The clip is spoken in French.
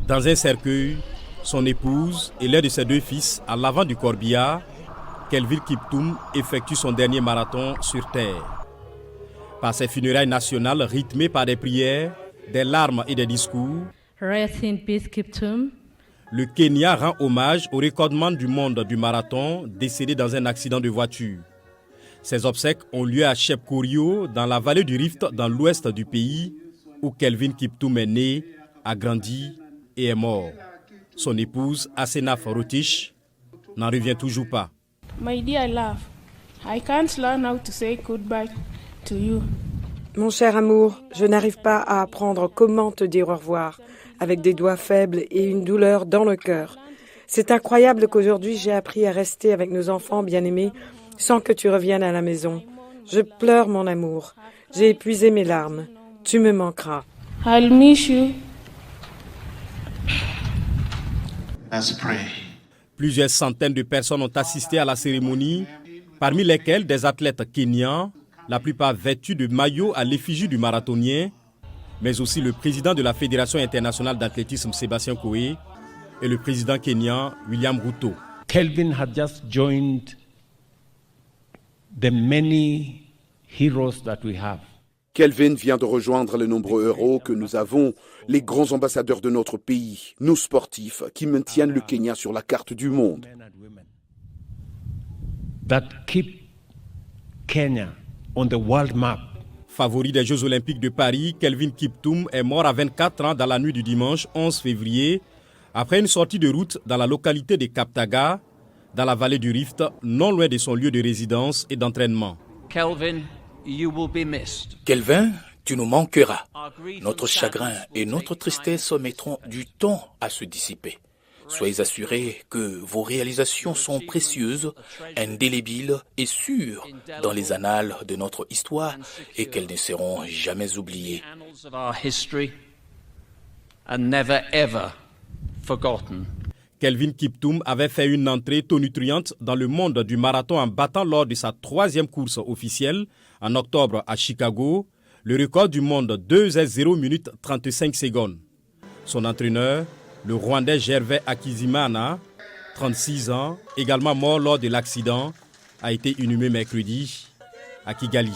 Dans un cercueil, son épouse et l'un de ses 2 fils à l'avant du corbillard, Kelvin Kiptoum effectue son dernier marathon sur Terre. Par ses funérailles nationales rythmées par des prières, des larmes et des discours, Rest in peace, Kiptoum. Le Kenya rend hommage au recordman du monde du marathon décédé dans un accident de voiture. Ses obsèques ont lieu à Chepkorio, dans la vallée du Rift, dans l'ouest du pays, où Kelvin Kiptoum est né, a grandi et est mort. Son épouse, Asenaf Rotich, n'en revient toujours pas. My dear love, I can't learn how to say goodbye to you. Mon cher amour, je n'arrive pas à apprendre comment te dire au revoir, avec des doigts faibles et une douleur dans le cœur. C'est incroyable qu'aujourd'hui j'ai appris à rester avec nos enfants bien-aimés sans que tu reviennes à la maison. Je pleure mon amour. J'ai épuisé mes larmes. Tu me manqueras. I'll miss you. Let's pray. Plusieurs centaines de personnes ont assisté à la cérémonie, parmi lesquelles des athlètes kenyans, la plupart vêtus de maillots à l'effigie du marathonien, mais aussi le président de la Fédération internationale d'athlétisme Sébastien Coé et le président kenyan William Ruto. Kelvin had just joined the many heroes that we have. Kelvin vient de rejoindre les nombreux héros que nous avons, les grands ambassadeurs de notre pays, nos sportifs qui maintiennent le Kenya sur la carte du monde. That keep Kenya on the world map. Favori des Jeux Olympiques de Paris, Kelvin Kiptoum est mort à 24 ans dans la nuit du dimanche 11 février, après une sortie de route dans la localité de Kaptaga, dans la vallée du Rift, non loin de son lieu de résidence et d'entraînement. Kelvin, you will be missed. Kelvin, tu nous manqueras. Notre chagrin et notre tristesse mettront du temps à se dissiper. Soyez assurés que vos réalisations sont précieuses, indélébiles et sûres dans les annales de notre histoire et qu'elles ne seront jamais oubliées. Kelvin Kiptoum avait fait une entrée tonitruante dans le monde du marathon en battant lors de sa 3e course officielle en octobre à Chicago le record du monde 2h0 minutes 35 secondes. Son entraîneur, le Rwandais Gervais Akizimana, 36 ans, également mort lors de l'accident, a été inhumé mercredi à Kigali.